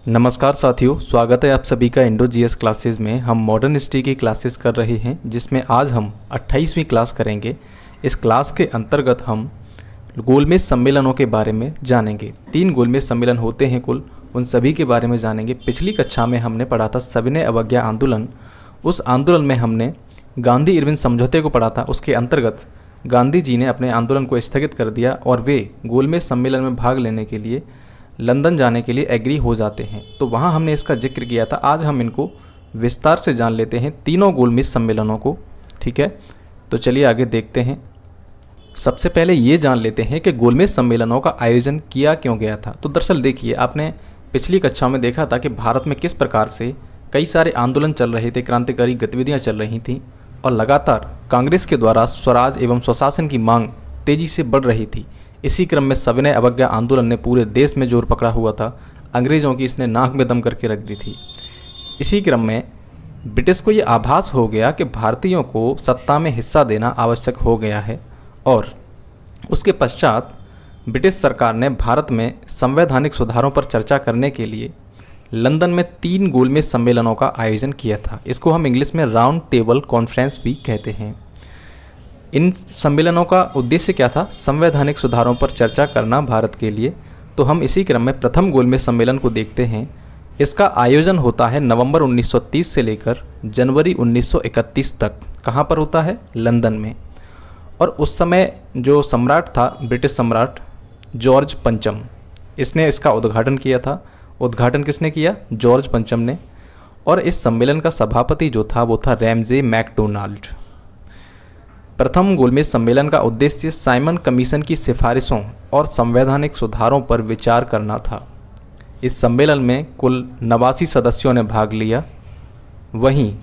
नमस्कार साथियों, स्वागत है आप सभी का इंडो जीएस क्लासेस में। हम मॉडर्न हिस्ट्री की क्लासेस कर रहे हैं जिसमें आज हम 28वीं क्लास करेंगे। इस क्लास के अंतर्गत हम गोलमेज सम्मेलनों के बारे में जानेंगे। 3 गोलमेज सम्मेलन होते हैं कुल, उन सभी के बारे में जानेंगे। पिछली कक्षा में हमने पढ़ा था सविनय अवज्ञा आंदोलन। उस आंदोलन में हमने गांधी इरविन समझौते को पढ़ा था। उसके अंतर्गत गांधी जी ने अपने आंदोलन को स्थगित कर दिया और वे गोलमेज सम्मेलन में भाग लेने के लिए लंदन जाने के लिए एग्री हो जाते हैं। तो वहाँ हमने इसका जिक्र किया था। आज हम इनको विस्तार से जान लेते हैं, तीनों गोलमेज सम्मेलनों को। ठीक है, तो चलिए आगे देखते हैं। सबसे पहले ये जान लेते हैं कि गोलमेज सम्मेलनों का आयोजन किया क्यों गया था। तो दरअसल देखिए, आपने पिछली कक्षा में देखा था कि भारत में किस प्रकार से कई सारे आंदोलन चल रहे थे, क्रांतिकारी गतिविधियाँ चल रही थीं और लगातार कांग्रेस के द्वारा स्वराज एवं स्वशासन की मांग तेज़ी से बढ़ रही थी। इसी क्रम में सविनय अवज्ञा आंदोलन ने पूरे देश में जोर पकड़ा हुआ था। अंग्रेज़ों की इसने नाक में दम करके रख दी थी। इसी क्रम में ब्रिटिश को ये आभास हो गया कि भारतीयों को सत्ता में हिस्सा देना आवश्यक हो गया है और उसके पश्चात ब्रिटिश सरकार ने भारत में संवैधानिक सुधारों पर चर्चा करने के लिए लंदन में 3 गोलमेज सम्मेलनों का आयोजन किया था। इसको हम इंग्लिश में राउंड टेबल कॉन्फ्रेंस भी कहते हैं। इन सम्मेलनों का उद्देश्य क्या था? संवैधानिक सुधारों पर चर्चा करना भारत के लिए। तो हम इसी क्रम में प्रथम गोलमेज सम्मेलन को देखते हैं। इसका आयोजन होता है नवंबर 1930 से लेकर जनवरी 1931 तक। कहाँ पर होता है? लंदन में। और उस समय जो सम्राट था, ब्रिटिश सम्राट जॉर्ज पंचम, इसने इसका उद्घाटन किया था। उद्घाटन किसने किया? जॉर्ज पंचम ने। और इस सम्मेलन का सभापति जो था वो था रैमजे मैकडोनाल्ड। प्रथम गोलमेज सम्मेलन का उद्देश्य साइमन कमीशन की सिफारिशों और संवैधानिक सुधारों पर विचार करना था। इस सम्मेलन में कुल 89 सदस्यों ने भाग लिया। वहीं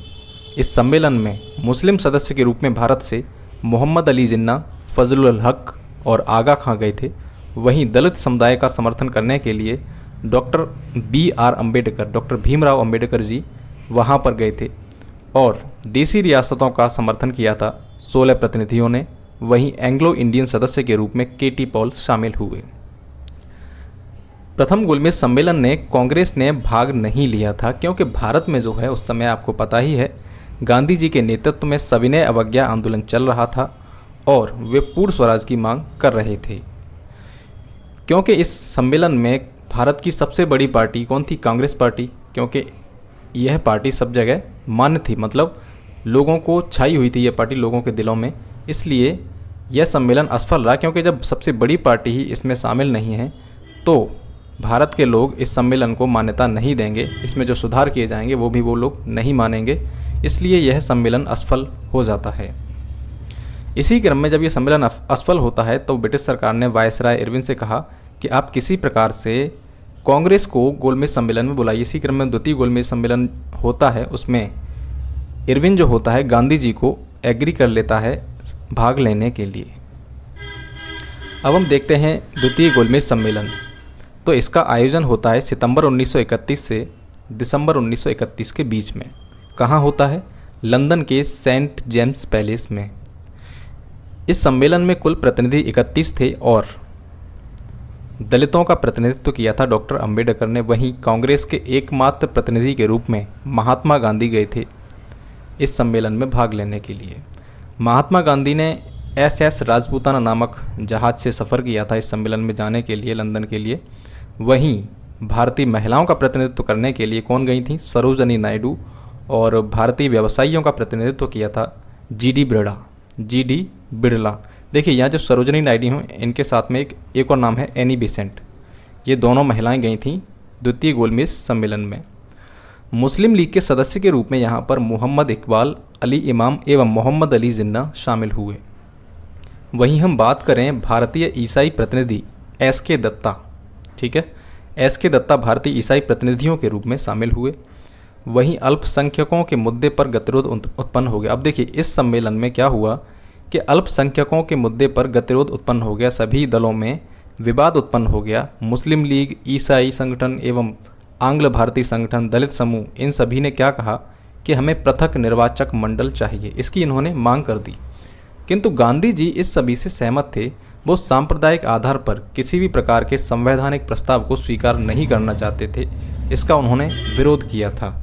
इस सम्मेलन में मुस्लिम सदस्य के रूप में भारत से मोहम्मद अली जिन्ना, फजलुल हक और आगा खां गए थे। वहीं दलित समुदाय का समर्थन करने के लिए doctor BR Ambedkar, doctor Bhimrao Ambedkar ji वहाँ पर गए थे और देसी रियासतों का समर्थन किया था 16 प्रतिनिधियों ने। वहीं एंग्लो इंडियन सदस्य के रूप में KT पॉल शामिल हुए। प्रथम गोलमेज सम्मेलन ने कांग्रेस ने भाग नहीं लिया था क्योंकि भारत में जो है उस समय आपको पता ही है, गांधी जी के नेतृत्व में सविनय अवज्ञा आंदोलन चल रहा था और वे पूर्ण स्वराज की मांग कर रहे थे। क्योंकि इस सम्मेलन में भारत की सबसे बड़ी पार्टी कौन थी? कांग्रेस पार्टी। क्योंकि यह पार्टी सब जगह मान्य थी, मतलब लोगों को छाई हुई थी यह पार्टी लोगों के दिलों में। इसलिए यह सम्मेलन असफल रहा, क्योंकि जब सबसे बड़ी पार्टी ही इसमें शामिल नहीं है तो भारत के लोग इस सम्मेलन को मान्यता नहीं देंगे। इसमें जो सुधार किए जाएंगे वो भी वो लोग नहीं मानेंगे। इसलिए यह सम्मेलन असफल हो जाता है। इसी क्रम में जब यह सम्मेलन असफल होता है तो ब्रिटिश सरकार ने वायसराय इरविन से कहा कि आप किसी प्रकार से कांग्रेस को गोलमेज सम्मेलन में बुलाइए। इसी क्रम में द्वितीय गोलमेज सम्मेलन होता है, उसमें इरविन जो होता है गांधी जी को एग्री कर लेता है भाग लेने के लिए। अब हम देखते हैं द्वितीय गोलमेज सम्मेलन। तो इसका आयोजन होता है सितंबर 1931 से दिसंबर 1931 के बीच में। कहाँ होता है? लंदन के सेंट जेम्स पैलेस में। इस सम्मेलन में कुल प्रतिनिधि 31 थे और दलितों का प्रतिनिधित्व किया था डॉक्टर अंबेडकर ने। वहीं कांग्रेस के एकमात्र प्रतिनिधि के रूप में महात्मा गांधी गए थे इस सम्मेलन में भाग लेने के लिए। महात्मा गांधी ने SS राजपूताना नामक जहाज़ से सफ़र किया था इस सम्मेलन में जाने के लिए, लंदन के लिए। वहीं भारतीय महिलाओं का प्रतिनिधित्व करने के लिए कौन गई थी? सरोजनी नायडू। और भारतीय व्यवसायियों का प्रतिनिधित्व किया था GD बिरला। देखिए यहाँ जो सरोजनी नायडू हैं, इनके साथ में एक और नाम है एनी बेसेंट। ये दोनों महिलाएं गई थीं द्वितीय गोलमेज सम्मेलन में। मुस्लिम लीग के सदस्य के रूप में यहाँ पर मोहम्मद इकबाल, अली इमाम एवं मोहम्मद अली जिन्ना शामिल हुए। वहीं हम बात करें भारतीय ईसाई प्रतिनिधि SK दत्ता। ठीक है, SK दत्ता भारतीय ईसाई प्रतिनिधियों के रूप में शामिल हुए। वहीं अल्पसंख्यकों के मुद्दे पर गतिरोध उत्पन्न हो गया। अब देखिए इस सम्मेलन में क्या हुआ कि अल्पसंख्यकों के मुद्दे पर गतिरोध उत्पन्न हो गया, सभी दलों में विवाद उत्पन्न हो गया। मुस्लिम लीग, ईसाई संगठन एवं आंग्ल भारतीय संगठन, दलित समूह, इन सभी ने क्या कहा कि हमें पृथक निर्वाचक मंडल चाहिए। इसकी इन्होंने मांग कर दी। किंतु गांधी जी इस सभी से सहमत थे। वो सांप्रदायिक आधार पर किसी भी प्रकार के संवैधानिक प्रस्ताव को स्वीकार नहीं करना चाहते थे। इसका उन्होंने विरोध किया था।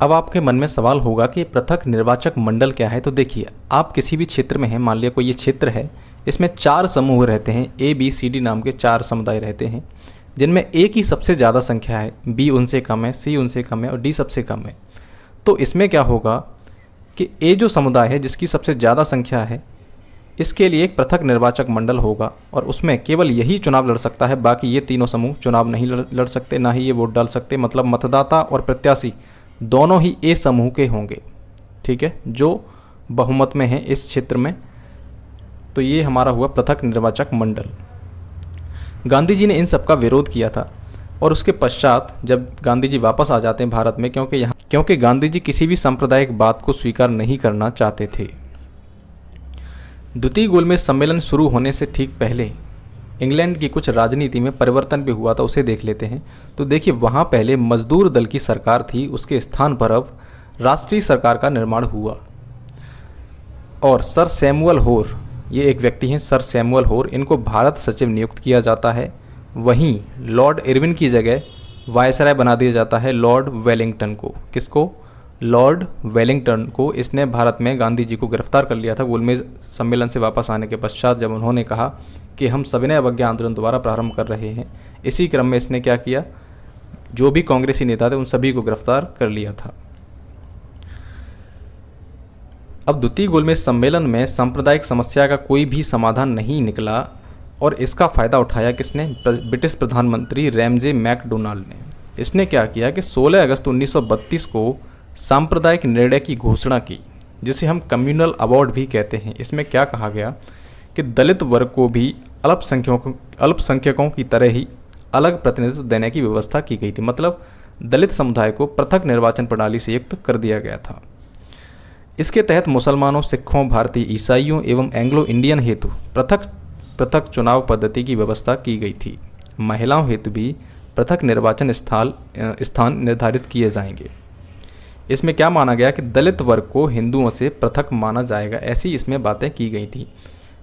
अब आपके मन में सवाल होगा कि पृथक निर्वाचक मंडल क्या है। तो देखिए, आप किसी भी क्षेत्र में हैं, मान लिया कोई ये क्षेत्र है, इसमें 4 समूह रहते हैं, ABCD नाम के 4 समुदाय रहते हैं, जिनमें A की सबसे ज़्यादा संख्या है, B उनसे कम है, C उनसे कम है और D सबसे कम है। तो इसमें क्या होगा कि A जो समुदाय है जिसकी सबसे ज़्यादा संख्या है, इसके लिए एक पृथक निर्वाचक मंडल होगा और उसमें केवल यही चुनाव लड़ सकता है, बाकी ये तीनों समूह चुनाव नहीं लड़ सकते, ना ही ये वोट डाल सकते। मतलब मतदाता और प्रत्याशी दोनों ही A समूह के होंगे, ठीक है, जो बहुमत में है इस क्षेत्र में। तो ये हमारा हुआ पृथक निर्वाचक मंडल। गांधी जी ने इन सब का विरोध किया था और उसके पश्चात जब गांधी जी वापस आ जाते हैं भारत में, क्योंकि गांधी जी किसी भी सांप्रदायिक बात को स्वीकार नहीं करना चाहते थे। द्वितीय गोलमेज सम्मेलन शुरू होने से ठीक पहले इंग्लैंड की कुछ राजनीति में परिवर्तन भी हुआ था, उसे देख लेते हैं। तो देखिए, वहाँ पहले मजदूर दल की सरकार थी, उसके स्थान पर अब राष्ट्रीय सरकार का निर्माण हुआ और सर सैमुअल होर, ये एक व्यक्ति हैं सर सैमुअल होर, इनको भारत सचिव नियुक्त किया जाता है। वहीं लॉर्ड इरविन की जगह वायसराय बना दिया जाता है लॉर्ड वेलिंगटन को। किसको? लॉर्ड वेलिंगटन को। इसने भारत में गांधी जी को गिरफ्तार कर लिया था गोलमेज सम्मेलन से वापस आने के पश्चात, जब उन्होंने कहा कि हम सविनय अवज्ञा आंदोलन दोबारा प्रारंभ कर रहे हैं। इसी क्रम में इसने क्या किया, जो भी कांग्रेसी नेता थे उन सभी को गिरफ्तार कर लिया था। अब द्वितीय गोलमेज सम्मेलन में सांप्रदायिक समस्या का कोई भी समाधान नहीं निकला और इसका फ़ायदा उठाया किसने? ब्रिटिश प्रधानमंत्री रैमजे मैकडोनाल्ड ने। इसने क्या किया कि 16 अगस्त 1932 को सांप्रदायिक निर्णय की घोषणा की, जिसे हम कम्युनल अवार्ड भी कहते हैं। इसमें क्या कहा गया कि दलित वर्ग को भी अल्पसंख्यकों की तरह ही अलग प्रतिनिधित्व देने की व्यवस्था की गई थी। मतलब दलित समुदाय को पृथक निर्वाचन प्रणाली से युक्त कर दिया गया था। इसके तहत मुसलमानों, सिखों, भारतीय ईसाइयों एवं एंग्लो इंडियन हेतु पृथक चुनाव पद्धति की व्यवस्था की गई थी। महिलाओं हेतु भी पृथक निर्वाचन स्थान निर्धारित किए जाएंगे। इसमें क्या माना गया कि दलित वर्ग को हिंदुओं से पृथक माना जाएगा, ऐसी इसमें बातें की गई थी।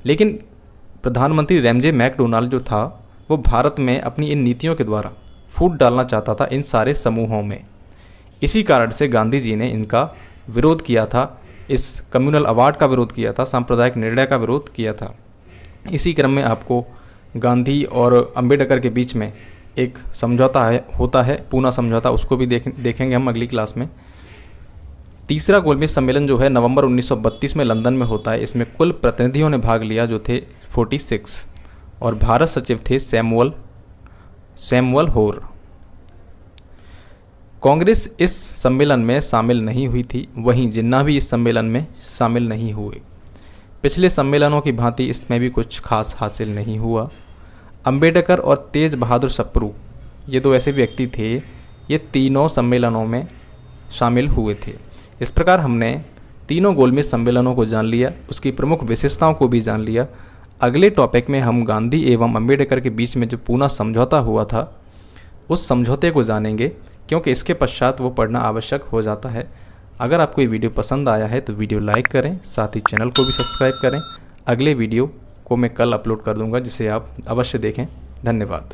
लेकिन प्रधानमंत्री रैमजे मैकडोनाल्ड जो था, वो भारत में अपनी इन नीतियों के द्वारा फूट डालना चाहता था इन सारे समूहों में। इसी कारण से गांधी जी ने इनका विरोध किया था, इस कम्युनल अवार्ड का विरोध किया था, सांप्रदायिक निर्णय का विरोध किया था। इसी क्रम में आपको गांधी और अंबेडकर के बीच में एक समझौता होता है, पूना समझौता, उसको भी देखेंगे हम अगली क्लास में। तीसरा गोलमेज सम्मेलन जो है नवंबर 1932 में लंदन में होता है। इसमें कुल प्रतिनिधियों ने भाग लिया जो थे 46 और भारत सचिव थे सैमुअल होर। कांग्रेस इस सम्मेलन में शामिल नहीं हुई थी, वहीं जिन्ना भी इस सम्मेलन में शामिल नहीं हुए। पिछले सम्मेलनों की भांति इसमें भी कुछ खास हासिल नहीं हुआ। अंबेडकर और तेज बहादुर सप्रू, ये 2 ऐसे व्यक्ति थे, ये तीनों सम्मेलनों में शामिल हुए थे। इस प्रकार हमने तीनों गोलमेज सम्मेलनों को जान लिया, उसकी प्रमुख विशेषताओं को भी जान लिया। अगले टॉपिक में हम गांधी एवं अंबेडकर के बीच में जो पूना समझौता हुआ था, उस समझौते को जानेंगे, क्योंकि इसके पश्चात वो पढ़ना आवश्यक हो जाता है। अगर आपको ये वीडियो पसंद आया है तो वीडियो लाइक करें, साथ ही चैनल को भी सब्सक्राइब करें। अगले वीडियो को मैं कल अपलोड कर दूंगा, जिसे आप अवश्य देखें। धन्यवाद।